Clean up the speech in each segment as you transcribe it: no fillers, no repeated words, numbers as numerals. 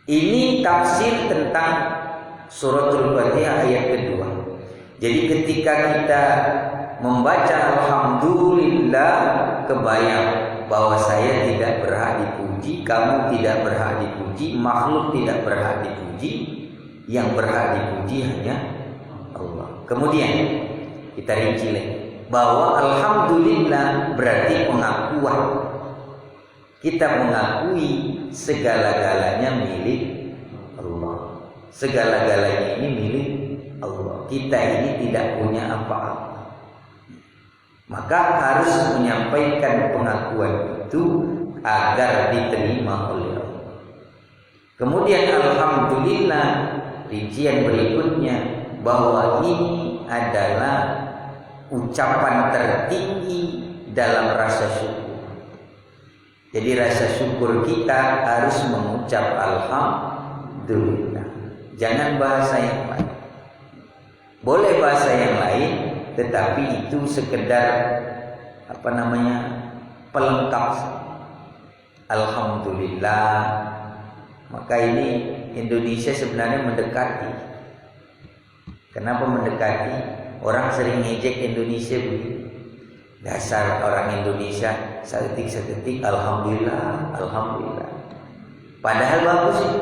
Ini tafsir tentang suratul Fatihah ayat kedua. Jadi ketika kita membaca alhamdulillah, kebayang bahwa saya tidak berhak dipuji, kamu tidak berhak dipuji, makhluk tidak berhak dipuji, yang berhak dipuji hanya Allah. Kemudian kita rinci lagi bahwa alhamdulillah berarti pengakuan. Kita mengakui segala-galanya milik Allah. Segala-galanya ini milik Allah. Kita ini tidak punya apa-apa. Maka harus menyampaikan pengakuan itu agar diterima oleh Allah. Kemudian alhamdulillah, rincian berikutnya bahwa ini adalah ucapan tertinggi dalam rasa syukur. Jadi rasa syukur kita harus mengucap alhamdulillah. Jangan bahasa yang lain. Boleh bahasa yang lain, tetapi itu sekedar pelengkap. Alhamdulillah. Maka ini Indonesia sebenarnya mendekati. Kenapa mendekati? Orang sering ngejek Indonesia begini. Dasar orang Indonesia seketik alhamdulillah, alhamdulillah. Padahal bagus itu.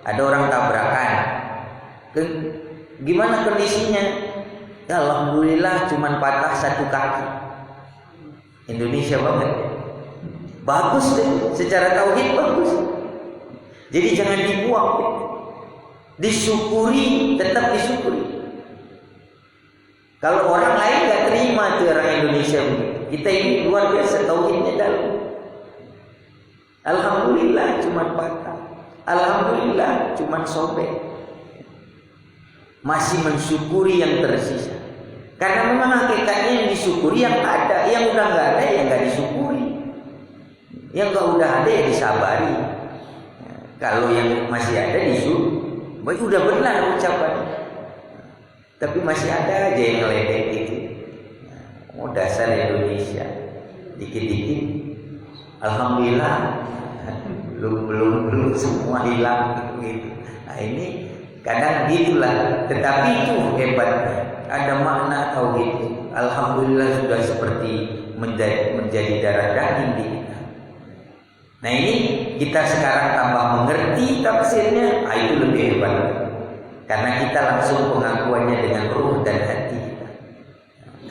Ada orang tabrakan. Gimana kondisinya? Ya, alhamdulillah cuman patah satu kaki. Indonesia banget. Bagus deh, secara tauhid bagus. Jadi jangan dibuang. Disyukuri, tetap disyukuri. Kalau orang lain nggak terima tuh orang Indonesia begitu. Kita ini luar biasa tauhidnya dalam. Alhamdulillah cuman patah. Alhamdulillah cuman sobek. Masih mensyukuri yang tersisa. Karena memang hakikatnya yang disyukuri yang ada, yang udah nggak ada ya nggak disyukuri. Yang nggak udah ada ya disabari. Kalau yang masih ada disyukuri, udah benar ucapan. Tapi masih ada aja yang ngeledek gitu. Oh dasar Indonesia. Dikit-dikit alhamdulillah belum semua hilang gitu. Nah ini kadang gitulah. Tetapi itu hebatnya. Ada makna tauhid. Alhamdulillah sudah seperti menjadi darah daging di kita. Nah ini kita sekarang tambah mengerti tafsirnya. Itu lebih hebat. Karena kita langsung pengakuannya dengan ruh dan hati kita.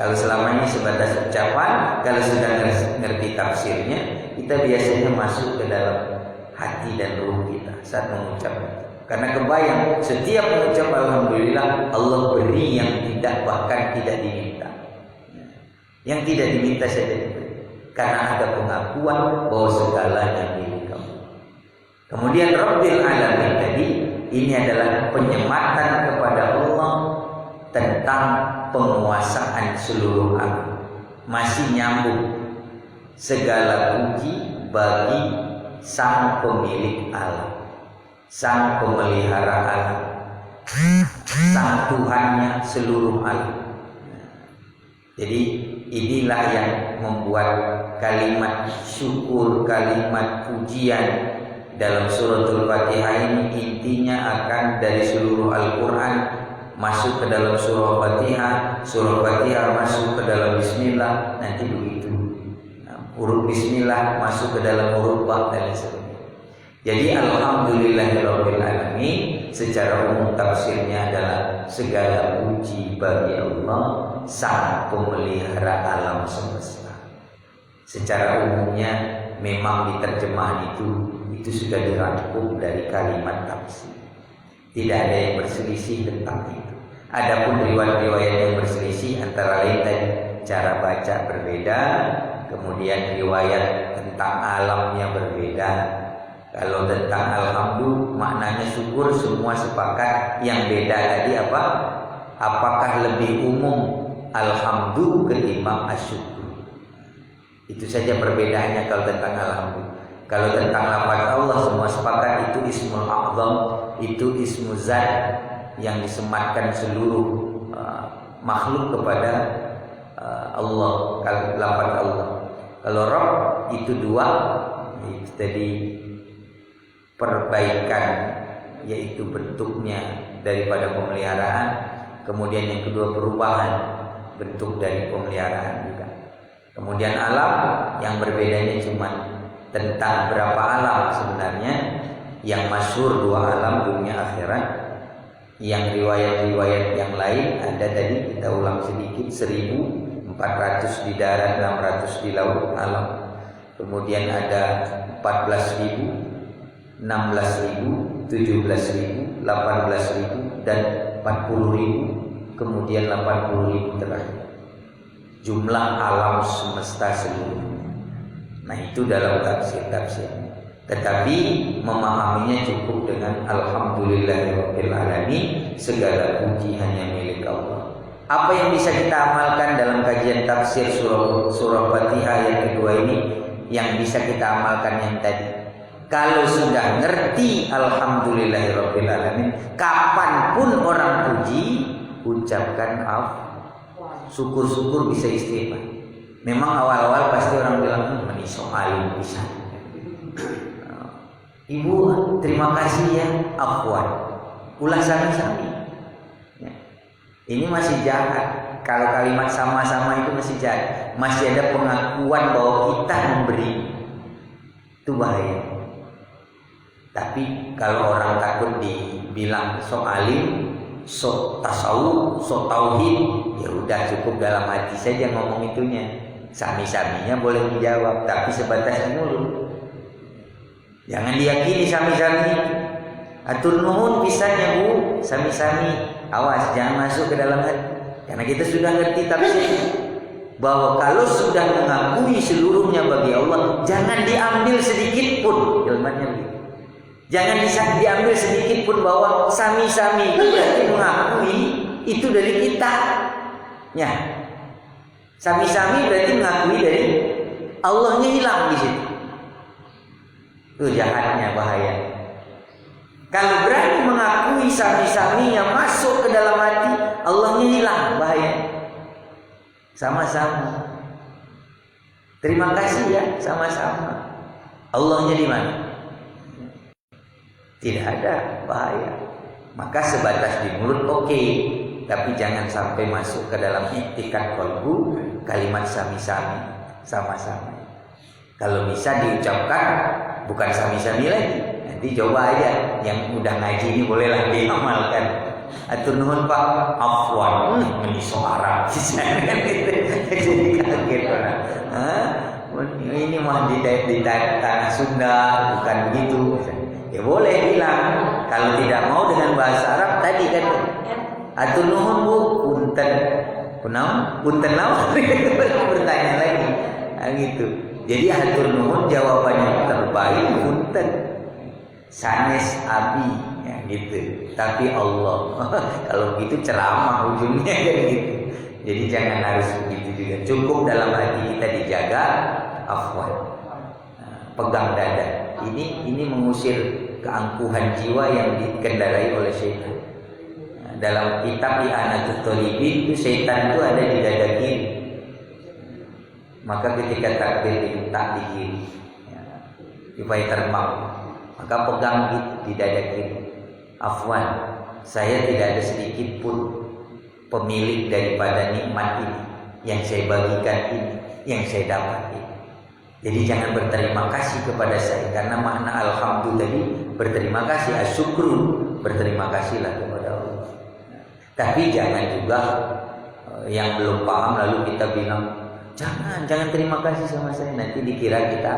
Kalau selama ini sebatas ucapan, kalau sudah ngerti tafsirnya, kita biasanya masuk ke dalam hati dan ruh kita saat mengucapkan. Karena kebayang setiap mengucap alhamdulillah, Allah beri yang bahkan tidak diminta. Yang tidak diminta saja diberi. Karena ada pengakuan bahwa segalanya milik kamu. Kemudian Rabbil Alamin tadi, ini adalah penyematan kepada Allah tentang penguasaan seluruh alam. Masih nyambung. Segala puji bagi Sang Pemilik alam, Sang Pemelihara alam, Sang Tuhannya seluruh alam. Jadi inilah yang membuat kalimat syukur, kalimat pujian dalam suratul Fatihah ini intinya akan dari seluruh Al-Quran masuk ke dalam surah Fatihah masuk ke dalam Bismillah, nanti begitu. Huruf Bismillah masuk ke dalam huruf Ba dan sebagainya. Jadi alhamdulillahirabbil alamin secara umum tafsirnya adalah segala puji bagi Allah Sang Pemelihara alam semesta. Secara umumnya memang di terjemahan itu sudah dirangkum dari kalimat tafsir. Tidak ada yang berselisih tentang itu. Adapun riwayat-riwayat yang berselisih antara lain tadi cara baca berbeda, kemudian riwayat tentang alamnya berbeda. Kalau tentang alhamdulillah maknanya syukur semua sepakat. Yang beda tadi apa? Apakah lebih umum alhamdulillah ketimbang asyukur? Itu saja perbedaannya kalau tentang alhamdulillah. Kalau tentang lafaz Allah semua sepakat itu ismul a'zam, itu ismu zat yang disematkan seluruh makhluk kepada Allah. Kalau lafaz Allah, kalau Rabb itu dua, itu tadi perbaikan, yaitu bentuknya daripada pemeliharaan. Kemudian yang kedua perubahan bentuk dari pemeliharaan juga. Kemudian alam yang berbedanya cuma tentang berapa alam sebenarnya. Yang masyhur 2 alam, dunia akhirat. Yang riwayat-riwayat yang lain ada tadi, kita ulang sedikit, 1.400 di darat, 600 di laut alam. Kemudian ada 14.000, 16.000, 17.000, 18.000 dan 40.000, kemudian 80.000 terakhir. Jumlah alam semesta seluruhnya. Nah, itu dalam tafsir. Tetapi memahaminya cukup dengan alhamdulillahirabbil alamin, segala puji hanya milik Allah. Apa yang bisa kita amalkan dalam kajian tafsir surah Fatihah yang kedua ini? Yang bisa kita amalkan yang tadi. Kalau sudah ngerti alhamdulillahirabbil alamin, kapanpun orang puji, ucapkan syukur-syukur, bisa istighfar. Memang awal-awal pasti orang bilang meniso alim bisa. Ibu terima kasih ya, afwan. Ulah sami-sami. Ya. Ini masih jahat. Kalau kalimat sama-sama itu masih jahat. Masih ada pengakuan bahwa kita memberi. Itu bahaya. Tapi kalau orang takut dibilang sok alim, sok tasawuf, sok tauhid, ya udah cukup dalam hati saja ngomong itunya. Sami-saminya boleh dijawab, tapi sebatas di mulut. Jangan diyakini sami-sami. Atur nuhun pisahnya Bu, sami-sami. Awas jangan masuk ke dalam hati. Karena kita sudah ngerti tafsir bahwa kalau sudah mengakui seluruhnya bagi Allah, jangan diambil sedikit pun ilmunya begitu. Jangan diambil sedikit pun bahwa sami-sami itu berarti mengakui itu dari kita. Ya. Sami-sami berarti mengakui dari Allahnya hilang di situ. Itu jahatnya, bahaya. Kalau berani mengakui sami-sami yang masuk ke dalam hati, Allahnya hilang, bahaya. Sama-sama. Terima kasih ya, sama-sama. Allahnya di mana? Tidak ada, bahaya. Maka sebatas di mulut oke, tapi jangan sampai masuk ke dalam i'tikad qalbu kalimat sami-sami, sama-sama. Kalau bisa diucapkan bukan sami-sami lagi. Nanti coba aja yang udah ngaji ini bolehlah diamalkan. Atur nuhun Pak, afwan, meniso Arab. Jadi kaget orang. Ini mah di tanah Sunda, bukan begitu. Ya boleh bilang. Kalau tidak mau dengan bahasa Arab tadi kan, atur nuhun Bu, punten, punten naon? Bertanya lagi, gitu. Jadi atur nuhun jawabannya terbaik punten, sanes abi, ya gitu. Tapi Allah, kalau gitu ceramah ujungnya kan gitu. Jadi jangan harus begitu juga. Cukup dalam hati kita dijaga, afwan, pegang dada. Ini mengusir keangkuhan jiwa yang dikendarai oleh syaitan. Dalam kitab I'anatul Thalibin itu syaitan itu ada di dada kiri. Maka ketika takbir diletak di kiri, supaya terbang, maka pegang di dada kiri. Afwan, saya tidak ada sedikit pun pemilik daripada nikmat ini, yang saya bagikan ini, yang saya dapat ini. Jadi jangan berterima kasih kepada saya, karena makna alhamdulillah tadi berterima kasih, asyukru, berterima kasihlah kepada Allah. Tapi jangan juga yang belum paham lalu kita bilang jangan terima kasih sama saya, nanti dikira kita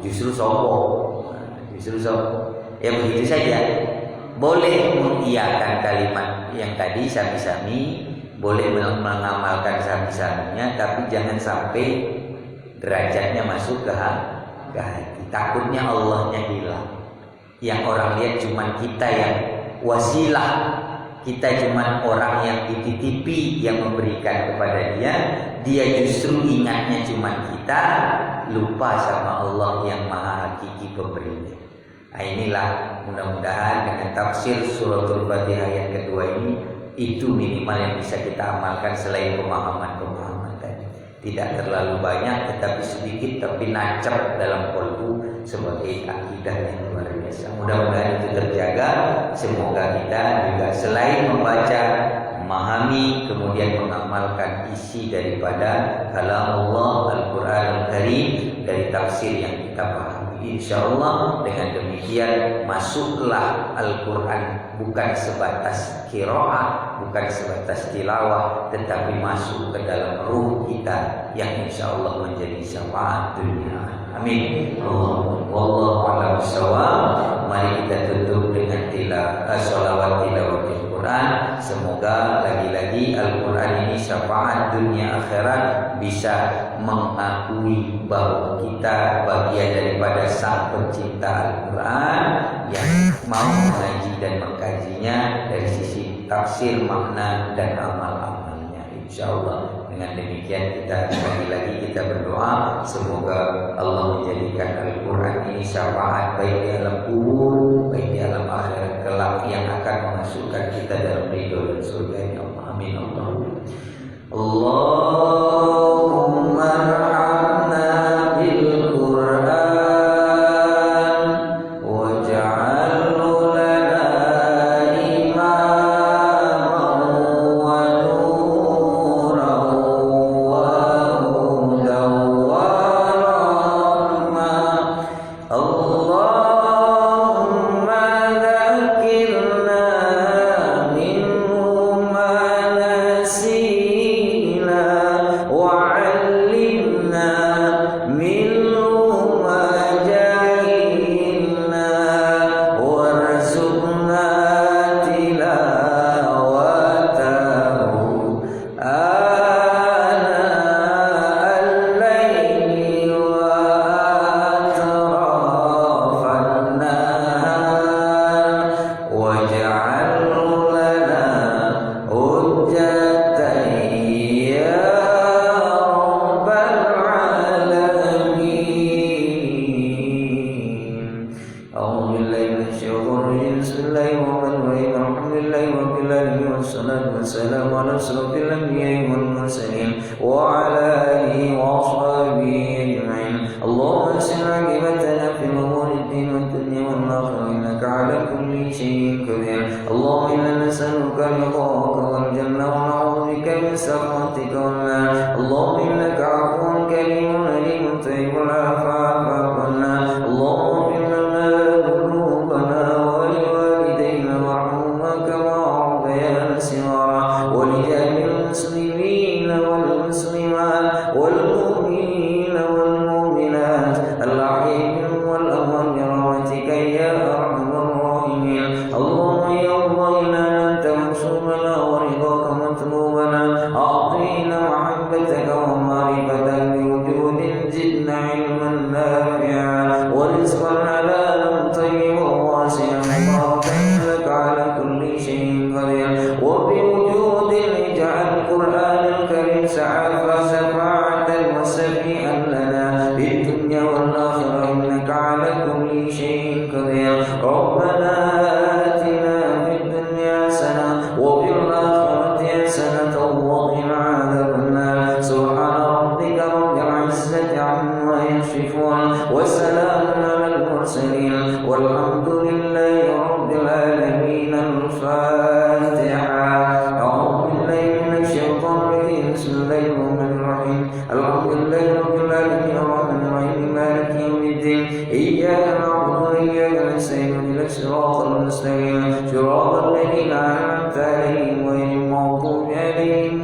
justru sombong, Ya begitu saja. Boleh mengiyakan kalimat yang tadi sami-sami, boleh mengamalkan sami-saminya, tapi jangan sampai derajatnya masuk ke hati. Takutnya Allahnya hilang. Yang orang lihat cuma kita yang wasilah, kita cuma orang yang dititipi, yang memberikan kepada dia justru ingatnya cuma kita, lupa sama Allah yang maha hakiki pemberinya. Nah, inilah mudah-mudahan dengan tafsir suratul Fatihah yang kedua ini, itu minimal yang bisa kita amalkan selain pemahaman tadi. Tidak terlalu banyak, tetapi sedikit, tapi nancap dalam kolbu sebagai akidah yang luar biasa. biasa. Mudah-mudahan itu terjaga. Semoga kita juga selain membaca, memahami, kemudian mengamalkan isi daripada kalam Allah Al-Quran Al-Karim dari tafsir yang kita pahami. InsyaAllah dengan demikian masuklah Al-Quran bukan sebatas qiraah, bukan sebatas tilawah, tetapi masuk ke dalam ruh kita yang insyaallah menjadi syafaat dunia. Amin. Wallahu a'lam bishawab. Mari kita tutup dengan sholawat tilawatil Quran. Semoga lagi-lagi Al-Quran ini syafaat dunia akhirat, bisa mengakui bahwa kita bagian daripada sang pencipta Al-Quran yang mau mengaji dan mengkajinya dari sisi tafsir, makna dan amal-amalnya. InsyaAllah dengan demikian kita lagi kita berdoa semoga Allah menjadikan Al-Quran ini syafaat baik di alam kubur, baik di alam akhirat kelak yang akan memasukkan kita dalam ridho dan surga ya Allah. Amin. Allahumma arhamna bil Quran waj'alhu lana imaman wa nuran wa hudan wa rahmah. Allahumma dzakirna minhu ma nasina wa 'allimna minhu ma jahilna warzuqna tilawatahu ana al-laili wa atrafan nahar waj'alhu lana hujjatan ya rabbal alamin. A'udzu billahi minasyaitonir rajim. Bismillahirrahmanirrahim. Alhamdulillahi rabbil alamin wassalatu wassalamu ala asyrofil anbiya'i wal mursalin wa ala alihi wa ashabihi ajma'in. Allahumma assil 'aqibatana fil umuri ad-din wad dunya wal akhirah innaka 'ala kulli shay'in qadir. Allahumma inna nas'aluka ridhaka wal jannah wa na'udzu bika min sakhatika wan nar. Allahumma innaka 'afuwwun karimun alimun tuhibbul 'afwa fa'fu 'anna. Allahumma ighfir lana dhunubana wa liwalidayna warhamhuma kama rabbayana shighara wa li jami'il muslimina wal muslimat wal mu'minina wal mu'minat al-ahya'i minhum wal amwat bi rahmatika ya arhamar rahimin. Allahumma ya Allah inna anta mansubana wa ridhaka matlubana a'tina mahabbataka wa ma'rifataka bi wujudin zidna ilman nafi'a wa rizqan halalan tayyiban wasi'an mubarakan laka 'ala kulli shay'in qadir wa bi wujudin ij'al Qur'an al-Karim shafa'atan wa shafi'an lana fid dunya wal akhirah innaka 'ala kulli shay'in qadir. Rabbana atina fid dunya hasanah wa fil akhirati hasanah wa qina 'adzaban nar. Subhana rabbika rabbil 'izzati 'amma yasifun wa salamun 'alal mursalin walhamdulillahi rabbil alamin. Al-Fatiha. A'udzu billahi minasyaitonir rajim. Bismillahirrahmanirrahim. Alhamdulillahi rabbil alamin arrahmanir rahim maliki yaumiddin. Iyyaka na'budu wa iyyaka nasta'in ihdinas siratal mustaqim siratal ladzina an'amta 'alaihim ghairil maghdubi 'alaihim